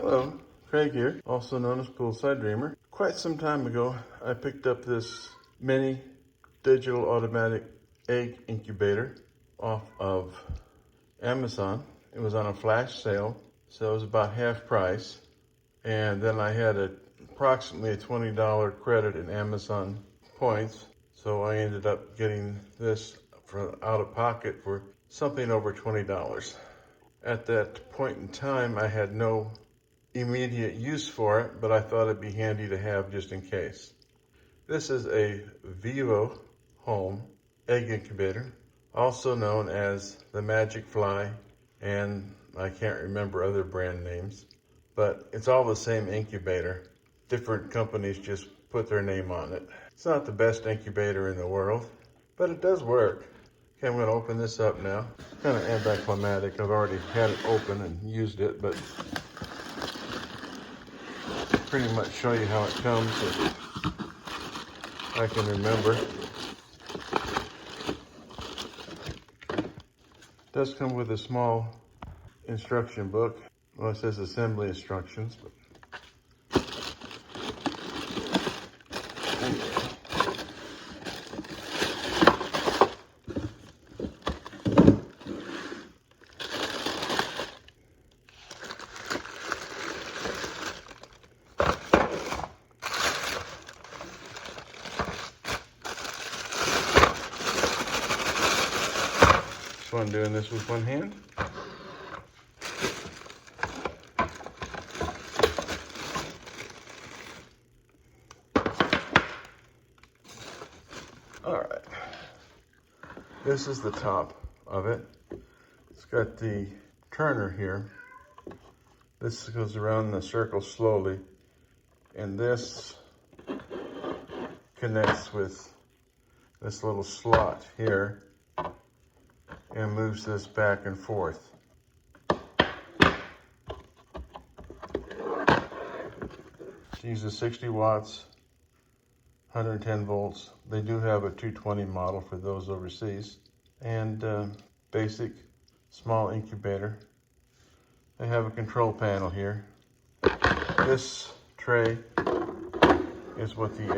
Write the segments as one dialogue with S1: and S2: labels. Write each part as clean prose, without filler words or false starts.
S1: Hello, Craig here, also known as Poolside Dreamer. Quite some time ago, I picked up this mini digital automatic egg incubator off of Amazon. It was on a flash sale, so it was about half price. And then I had approximately a $20 credit in Amazon points. So I ended up getting this out of pocket for something over $20. At that point in time, I had no immediate use for it, but I thought it'd be handy to have just in case. This is a VIVO home egg incubator, also known as the Magic Fly, and I can't remember other brand names, but it's all the same incubator. Different companies just put their name on it. It's not the best incubator in the world, but it does work. Okay, I'm going to open this up now. It's kind of anticlimactic. I've already had it open and used it, but pretty much show you how it comes if I can remember. It does come with a small instruction book. Well, it says assembly instructions, but anyway. Fun doing this with one hand. All right, this is the top of it. It's got the turner here. This goes around in a circle slowly, and this connects with this little slot here and moves this back and forth. It uses 60 watts, 110 volts. They do have a 220 model for those overseas. And basic small incubator. They have a control panel here. This tray is what the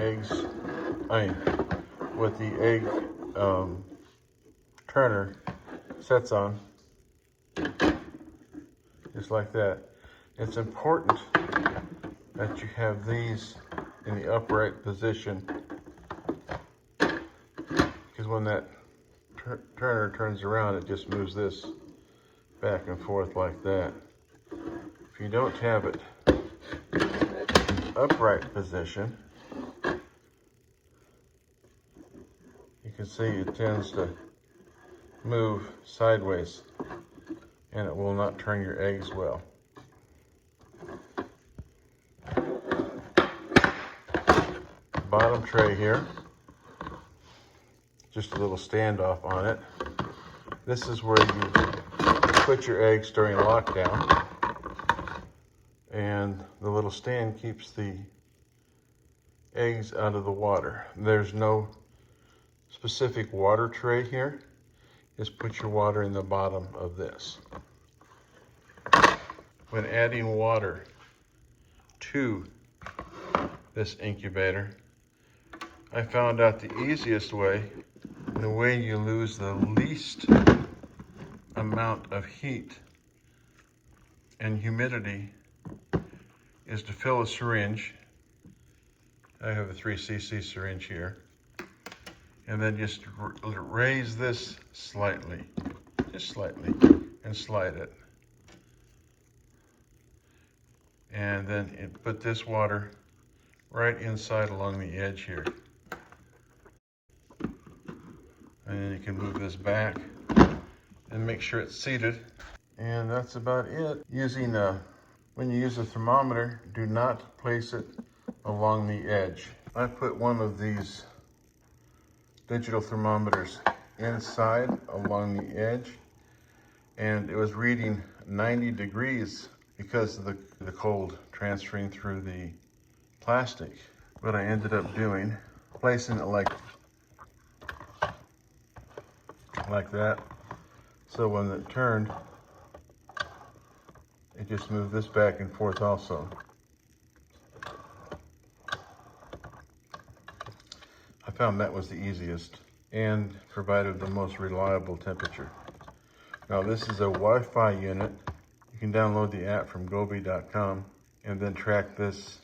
S1: egg turner sets on, just like that. It's important that you have these in the upright position, because when that turner turns around, it just moves this back and forth like that. If you don't have it upright position, you can see it tends to move sideways, and it will not turn your eggs well. Bottom tray here, just a little standoff on it. This is where you put your eggs during lockdown, and the little stand keeps the eggs out of the water. There's no specific water tray here. Just put your water in the bottom of this. When adding water to this incubator, I found out the easiest way, the way you lose the least amount of heat and humidity, is to fill a syringe. I have a 3cc syringe here. And then just raise this slightly, just slightly, and slide it. And then put this water right inside along the edge here. And then you can move this back and make sure it's seated. And that's about it. When you use a thermometer, do not place it along the edge. I put one of these digital thermometers inside along the edge, and it was reading 90 degrees because of the cold transferring through the plastic. What I ended up doing, placing it like that, so when it turned, it just move this back and forth also. I found that was the easiest and provided the most reliable temperature. Now this is a Wi-Fi unit. You can download the app from gobi.com and then track this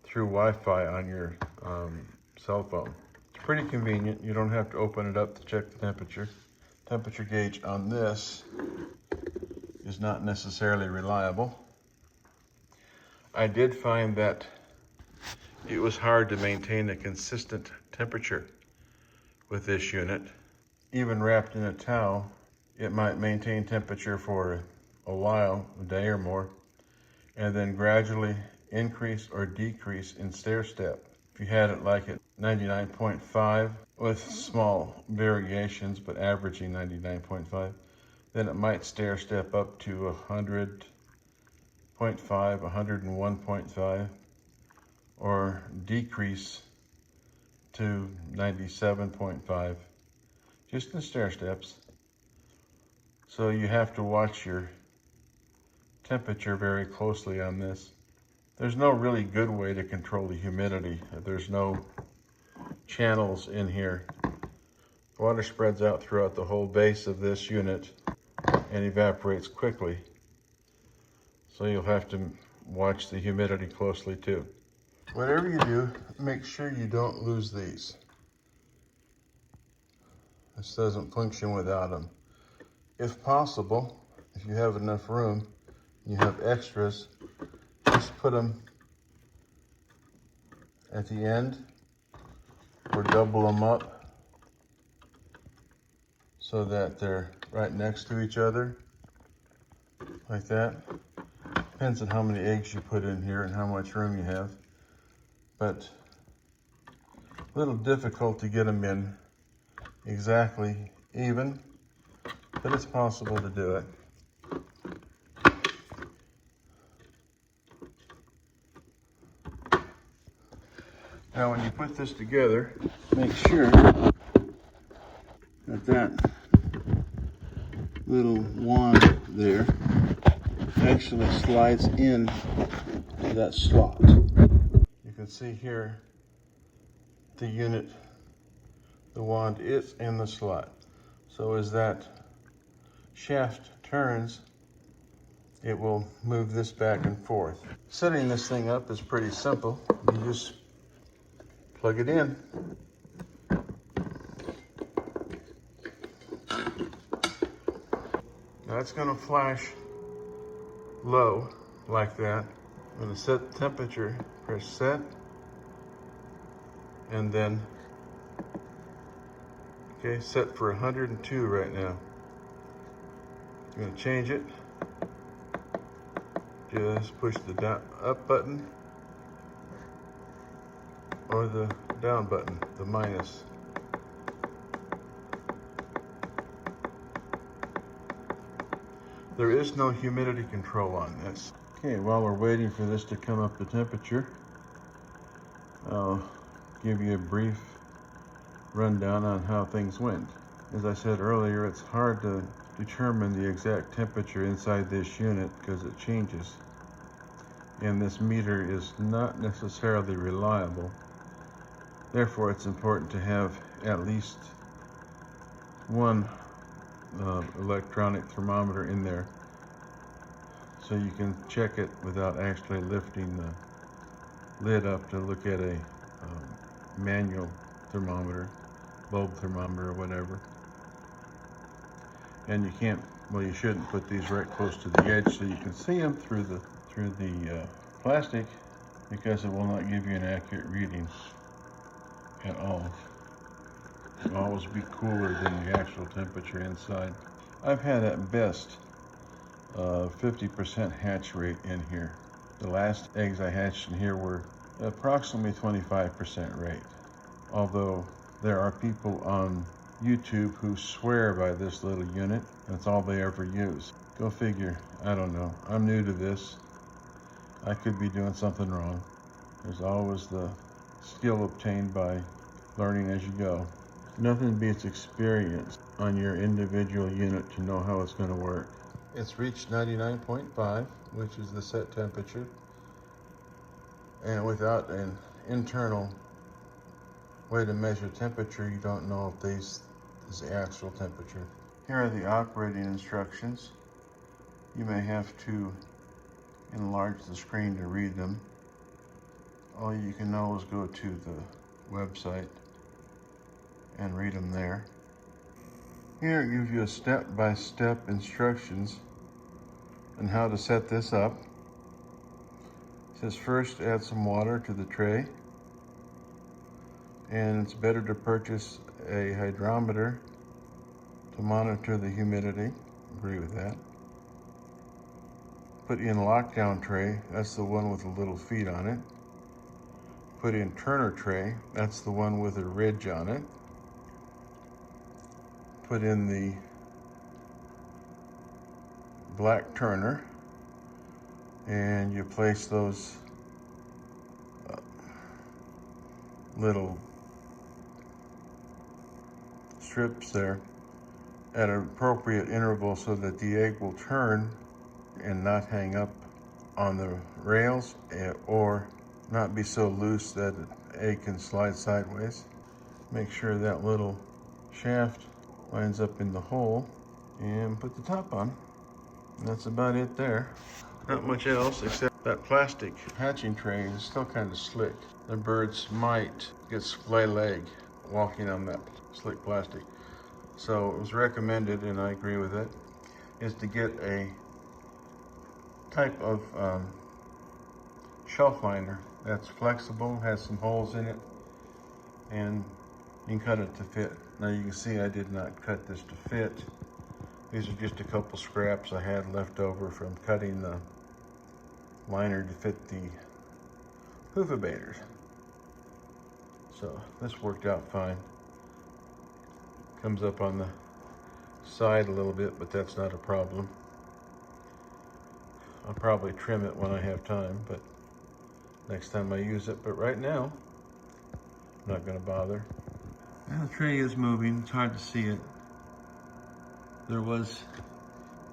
S1: through Wi-Fi on your cell phone. It's pretty convenient. You don't have to open it up to check the temperature. Temperature gauge on this is not necessarily reliable. I did find that it was hard to maintain a consistent temperature with this unit. Even wrapped in a towel, it might maintain temperature for a while, a day or more, and then gradually increase or decrease in stair step. If you had it like at 99.5 with small variations, but averaging 99.5, then it might stair step up to 100.5, 101.5, or decrease to 97.5, just in stair steps. So you have to watch your temperature very closely on this. There's no really good way to control the humidity. There's no channels in here. Water spreads out throughout the whole base of this unit and evaporates quickly. So you'll have to watch the humidity closely too. Whatever you do, make sure you don't lose these. This doesn't function without them. If possible, if you have enough room, you have extras, just put them at the end or double them up so that they're right next to each other, like that. Depends on how many eggs you put in here and how much room you have. But a little difficult to get them in exactly even, but it's possible to do it. Now when you put this together, make sure that that little wand there actually slides in to that slot. You can see here the unit, the wand is in the slot. So as that shaft turns, it will move this back and forth. Setting this thing up is pretty simple. You just plug it in. Now it's going to flash low like that. I'm going to set the temperature, press set, and then, okay, set for 102 right now. I'm going to change it. Just push the down, up button or the down button, the minus. There is no humidity control on this. Okay, while we're waiting for this to come up to temperature, I'll give you a brief rundown on how things went. As I said earlier, it's hard to determine the exact temperature inside this unit because it changes. And this meter is not necessarily reliable. Therefore, it's important to have at least one electronic thermometer in there so you can check it without actually lifting the lid up to look at a manual thermometer, bulb thermometer or whatever. And you can't, well, you shouldn't put these right close to the edge so you can see them through the plastic, because it will not give you an accurate reading at all. It'll always be cooler than the actual temperature inside. I've had at best 50% hatch rate in here. The last eggs I hatched in here were approximately 25% rate. Although there are people on YouTube who swear by this little unit. That's all they ever use. Go figure. I don't know. I'm new to this. I could be doing something wrong. There's always the skill obtained by learning as you go. Nothing beats experience on your individual unit to know how it's going to work. It's reached 99.5, which is the set temperature. And without an internal way to measure temperature, you don't know if this is the actual temperature. Here are the operating instructions. You may have to enlarge the screen to read them. All you can know is go to the website and read them there. Here it gives you a step-by-step instructions on how to set this up. It says first add some water to the tray, and it's better to purchase a hydrometer to monitor the humidity. Agree with that. Put in lockdown tray, that's the one with the little feet on it. Put in turner tray, that's the one with a ridge on it. Put in the black turner, and you place those little strips there at an appropriate interval so that the egg will turn and not hang up on the rails or not be so loose that the egg can slide sideways. Make sure that little shaft lines up in the hole and put the top on. And that's about it there. Not much else except that plastic hatching tray is still kind of slick. The birds might get splay leg walking on that slick plastic. So it was recommended, and I agree with it, is to get a type of shelf liner that's flexible, has some holes in it, and you can cut it to fit. Now you can see I did not cut this to fit. These are just a couple scraps I had left over from cutting the liner to fit the hoofabators. So this worked out fine. Comes up on the side a little bit, but that's not a problem. I'll probably trim it when I have time, but next time I use it. But right now, I'm not gonna bother. Now the tray is moving, it's hard to see it. There was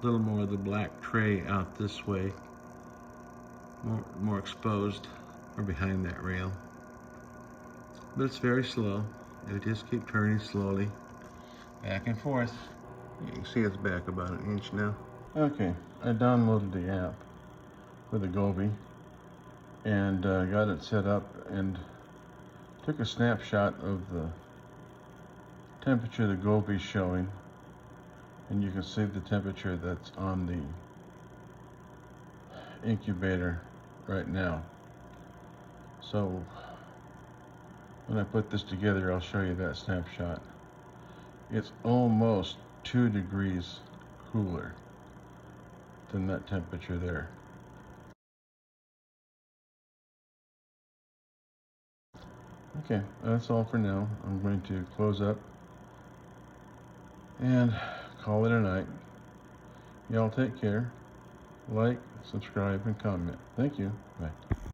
S1: a little more of the black tray out this way, more exposed, or behind that rail. But it's very slow. It'll just keep turning slowly, back and forth. You can see it's back about an inch now. Okay, I downloaded the app for the Goby and got it set up and took a snapshot of the temperature the Goby's showing, and you can see the temperature that's on the incubator right now. So when I put this together, I'll show you that snapshot. It's almost 2 degrees cooler than that temperature there. Okay, that's all for now. I'm going to close up and call it a night. Y'all take care. Like, subscribe, and comment. Thank you. Bye.